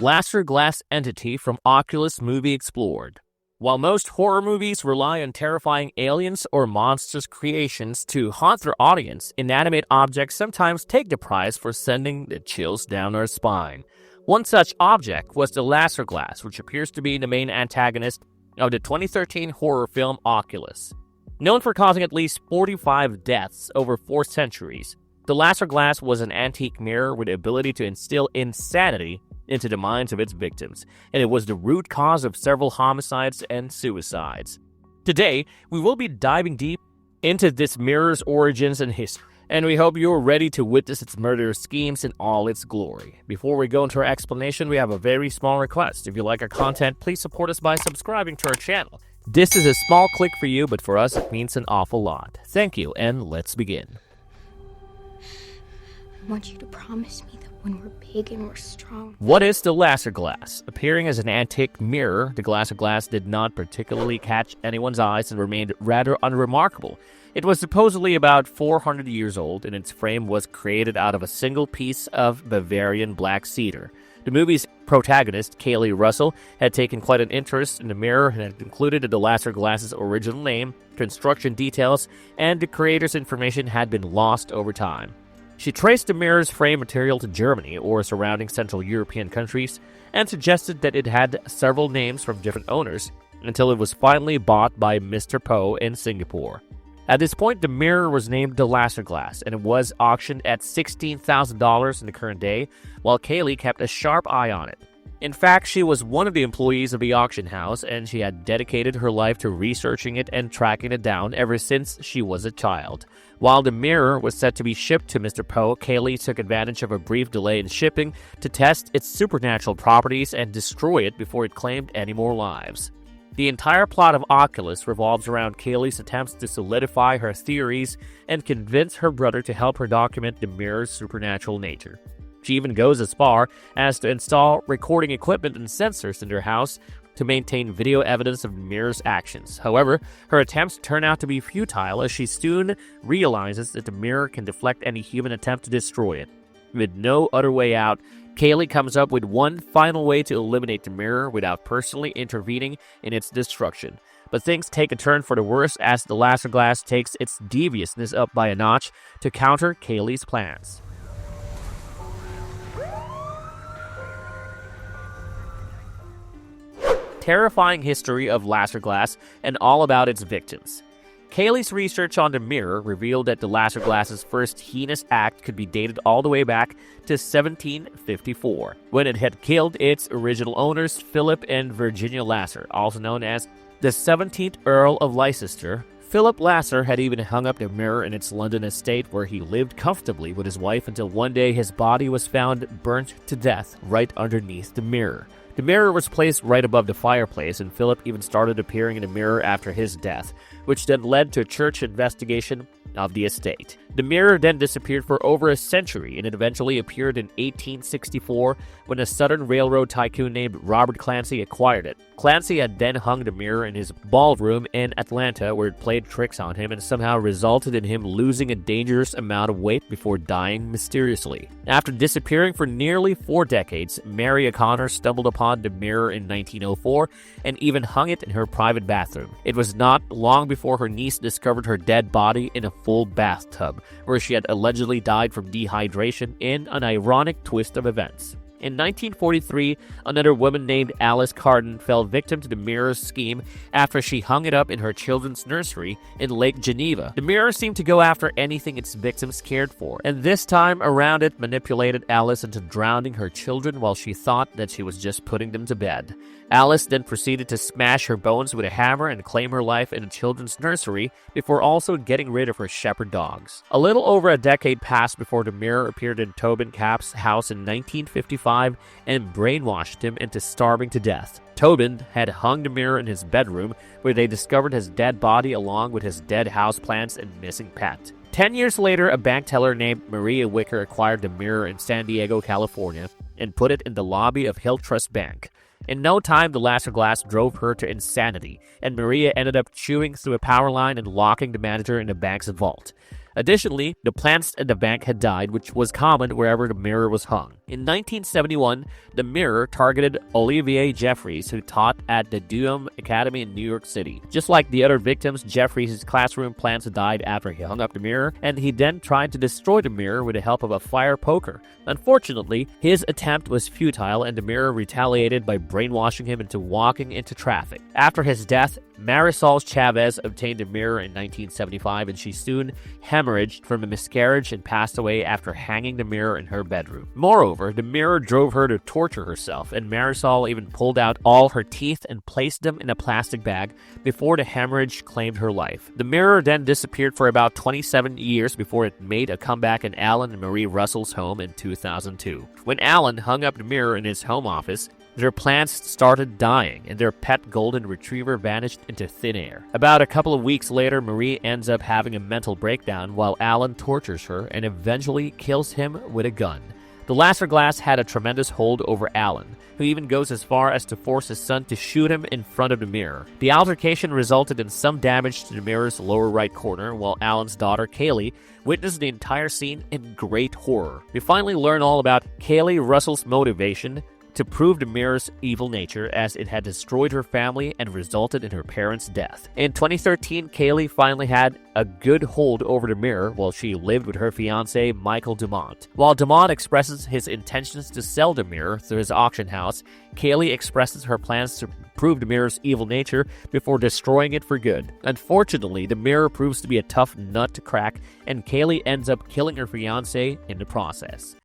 Laser glass entity from Oculus movie explored. While most horror movies rely on terrifying aliens or monstrous creations to haunt their audience, inanimate objects sometimes take the prize for sending the chills down our spine. One such object was the laser glass, which appears to be the main antagonist of the 2013 horror film Oculus. Known for causing at least 45 deaths over 4 centuries, the laser glass was an antique mirror with the ability to instill insanity into the minds of its victims, and it was the root cause of several homicides and suicides. Today, we will be diving deep into this mirror's origins and history, and we hope you're ready to witness its murderous schemes in all its glory. Before we go into our explanation, we have a very small request. If you like our content, please support us by subscribing to our channel. This is a small click for you, but for us it means an awful lot. Thank you, and let's begin. I want you to promise me that when we're big and we're strong. What is the laser glass? Appearing as an antique mirror, the glass did not particularly catch anyone's eyes and remained rather unremarkable. It was supposedly about 400 years old, and its frame was created out of a single piece of Bavarian black cedar. The movie's protagonist, Kaylee Russell, had taken quite an interest in the mirror and had included the laser glass's original name, construction details, and the creator's information had been lost over time. She traced the mirror's frame material to Germany or surrounding Central European countries and suggested that it had several names from different owners until it was finally bought by Mr. Poe in Singapore. At this point, the mirror was named the laser glass, and it was auctioned at $16,000 in the current day, while Kaylee kept a sharp eye on it. In fact, she was one of the employees of the auction house, and she had dedicated her life to researching it and tracking it down ever since she was a child. While the mirror was set to be shipped to Mr. Poe, Kaylee took advantage of a brief delay in shipping to test its supernatural properties and destroy it before it claimed any more lives. The entire plot of Oculus revolves around Kaylee's attempts to solidify her theories and convince her brother to help her document the mirror's supernatural nature. She even goes as far as to install recording equipment and sensors in their house to maintain video evidence of the mirror's actions. However, her attempts turn out to be futile as she soon realizes that the mirror can deflect any human attempt to destroy it. With no other way out, Kaylee comes up with one final way to eliminate the mirror without personally intervening in its destruction. But things take a turn for the worse as the laser glass takes its deviousness up by a notch to counter Kaylee's plans. Terrifying history of laser glass and all about its victims. Kaylee's research on the mirror revealed that the laser glass's first heinous act could be dated all the way back to 1754, when it had killed its original owners, Philip and Virginia Lasser, also known as the 17th Earl of Leicester. Philip Lasser had even hung up the mirror in its London estate where he lived comfortably with his wife until one day his body was found burnt to death right underneath the mirror. The mirror was placed right above the fireplace, and Philip even started appearing in the mirror after his death, which then led to a church investigation of the estate. The mirror then disappeared for over a century, and it eventually appeared in 1864 when a Southern Railroad tycoon named Robert Clancy acquired it. Clancy had then hung the mirror in his ballroom in Atlanta, where it played tricks on him and somehow resulted in him losing a dangerous amount of weight before dying mysteriously. After disappearing for nearly 4 decades, Mary O'Connor stumbled upon the mirror in 1904 and even hung it in her private bathroom. It was not long before her niece discovered her dead body in a full bathtub, where she had allegedly died from dehydration in an ironic twist of events. In 1943, another woman named Alice Carden fell victim to the mirror's scheme after she hung it up in her children's nursery in Lake Geneva. The mirror seemed to go after anything its victims cared for, and this time around it manipulated Alice into drowning her children while she thought that she was just putting them to bed. Alice then proceeded to smash her bones with a hammer and claim her life in a children's nursery before also getting rid of her shepherd dogs. A little over a decade passed before the mirror appeared in Tobin Kapp's house in 1955 and brainwashed him into starving to death. Tobin had hung the mirror in his bedroom, where they discovered his dead body along with his dead houseplants and missing pet. 10 years later, a bank teller named Maria Wicker acquired the mirror in San Diego, California, and put it in the lobby of Hilltrust Bank. In no time, the laser glass drove her to insanity, and Maria ended up chewing through a power line and locking the manager in the bank's vault. Additionally, the plants at the bank had died, which was common wherever the mirror was hung. In 1971, the mirror targeted Olivier Jeffries, who taught at the Durham Academy in New York City. Just like the other victims, Jeffries' classroom plants died after he hung up the mirror, and he then tried to destroy the mirror with the help of a fire poker. Unfortunately, his attempt was futile, and the mirror retaliated by brainwashing him into walking into traffic. After his death, Marisol Chavez obtained a mirror in 1975, and she soon hemorrhaged from a miscarriage and passed away after hanging the mirror in her bedroom. Moreover, the mirror drove her to torture herself, and Marisol even pulled out all her teeth and placed them in a plastic bag before the hemorrhage claimed her life. The mirror then disappeared for about 27 years before it made a comeback in Alan and Marie Russell's home in 2002. When Alan hung up the mirror in his home office, their plants started dying, and their pet golden retriever vanished into thin air. About a couple of weeks later, Marie ends up having a mental breakdown while Alan tortures her and eventually kills him with a gun. The laser glass had a tremendous hold over Alan, who even goes as far as to force his son to shoot him in front of the mirror. The altercation resulted in some damage to the mirror's lower right corner, while Alan's daughter, Kaylee, witnessed the entire scene in great horror. We finally learn all about Kaylee Russell's motivation to prove the mirror's evil nature, as it had destroyed her family and resulted in her parents' death. In 2013, Kaylee finally had a good hold over the mirror while she lived with her fiancé, Michael Dumont. While Dumont expresses his intentions to sell the mirror through his auction house, Kaylee expresses her plans to prove the mirror's evil nature before destroying it for good. Unfortunately, the mirror proves to be a tough nut to crack, and Kaylee ends up killing her fiancé in the process.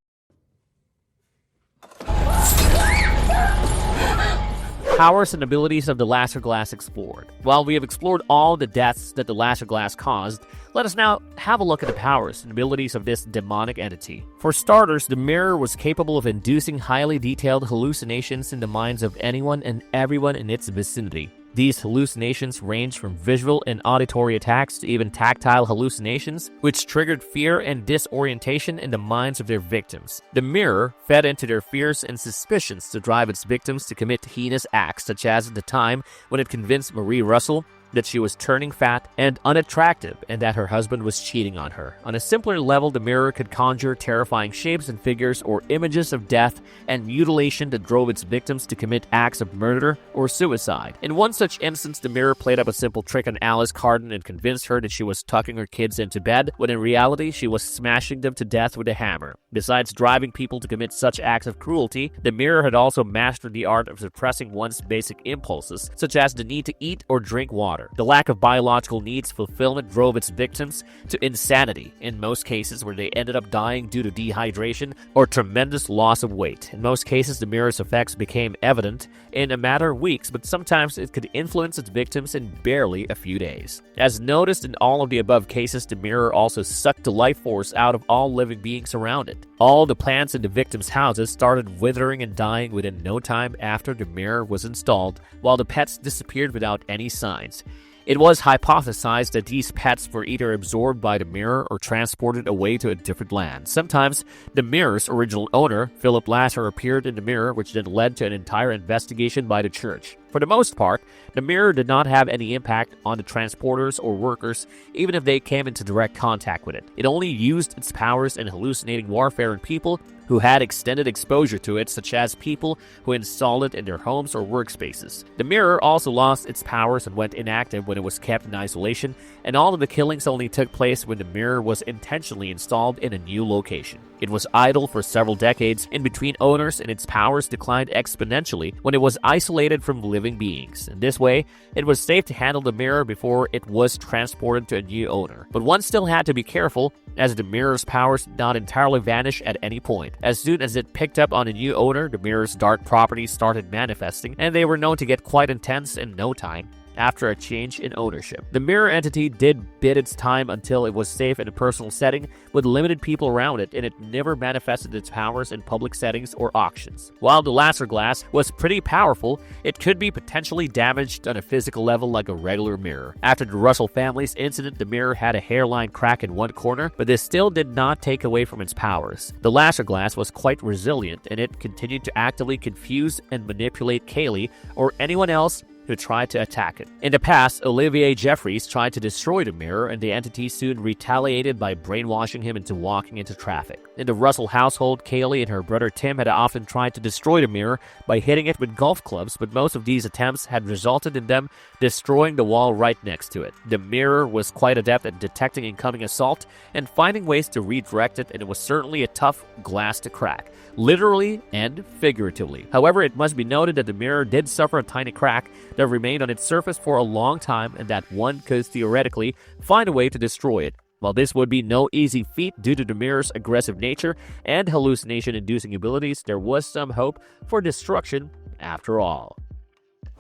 Powers and abilities of the laser glass explored. While we have explored all the deaths that the laser glass caused, let us now have a look at the powers and abilities of this demonic entity. For starters, the mirror was capable of inducing highly detailed hallucinations in the minds of anyone and everyone in its vicinity. These hallucinations ranged from visual and auditory attacks to even tactile hallucinations, which triggered fear and disorientation in the minds of their victims. The mirror fed into their fears and suspicions to drive its victims to commit heinous acts, such as at the time when it convinced Marie Russell that she was turning fat and unattractive and that her husband was cheating on her. On a simpler level, the mirror could conjure terrifying shapes and figures or images of death and mutilation that drove its victims to commit acts of murder or suicide. In one such instance, the mirror played up a simple trick on Alice Carden and convinced her that she was tucking her kids into bed, when in reality she was smashing them to death with a hammer. Besides driving people to commit such acts of cruelty, the mirror had also mastered the art of suppressing one's basic impulses, such as the need to eat or drink water. The lack of biological needs fulfillment drove its victims to insanity, in most cases where they ended up dying due to dehydration or tremendous loss of weight. In most cases, the mirror's effects became evident in a matter of weeks, but sometimes it could influence its victims in barely a few days. As noticed in all of the above cases, the mirror also sucked the life force out of all living beings around it. All the plants in the victims' houses started withering and dying within no time after the mirror was installed, while the pets disappeared without any signs. It was hypothesized that these pets were either absorbed by the mirror or transported away to a different land. Sometimes, the mirror's original owner, Philip Lasser, appeared in the mirror, which then led to an entire investigation by the church. For the most part, the mirror did not have any impact on the transporters or workers, even if they came into direct contact with it. It only used its powers in hallucinating warfare in people who had extended exposure to it, such as people who installed it in their homes or workspaces. The mirror also lost its powers and went inactive when it was kept in isolation, and all of the killings only took place when the mirror was intentionally installed in a new location. It was idle for several decades in between owners, and its powers declined exponentially when it was isolated from living beings. In this way, it was safe to handle the mirror before it was transported to a new owner. But one still had to be careful, as the mirror's powers did not entirely vanish at any point. As soon as it picked up on a new owner, the mirror's dark properties started manifesting, and they were known to get quite intense in no time after a change in ownership. The mirror entity did bid its time until it was safe in a personal setting with limited people around it, and it never manifested its powers in public settings or auctions. While the laser glass was pretty powerful, it could be potentially damaged on a physical level like a regular mirror. After the Russell family's incident, the mirror had a hairline crack in one corner, but this still did not take away from its powers. The laser glass was quite resilient, and it continued to actively confuse and manipulate Kaylee or anyone else who tried to attack it. In the past, Olivier Jeffries tried to destroy the mirror, and the entity soon retaliated by brainwashing him into walking into traffic. In the Russell household, Kaylee and her brother Tim had often tried to destroy the mirror by hitting it with golf clubs, but most of these attempts had resulted in them destroying the wall right next to it. The mirror was quite adept at detecting incoming assault and finding ways to redirect it, and it was certainly a tough glass to crack, literally and figuratively. However, it must be noted that the mirror did suffer a tiny crack that remained on its surface for a long time, and that one could theoretically find a way to destroy it. While this would be no easy feat due to the mirror's aggressive nature and hallucination-inducing abilities, there was some hope for destruction after all.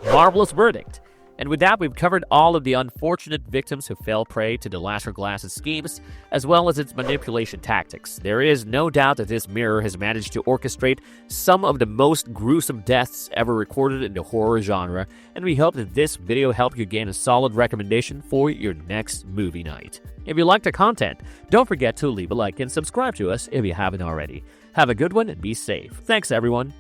Marvelous verdict. And with that, we've covered all of the unfortunate victims who fell prey to the Laser Glass's schemes, as well as its manipulation tactics. There is no doubt that this mirror has managed to orchestrate some of the most gruesome deaths ever recorded in the horror genre, and we hope that this video helped you gain a solid recommendation for your next movie night. If you like the content, don't forget to leave a like and subscribe to us if you haven't already. Have a good one and be safe. Thanks, everyone.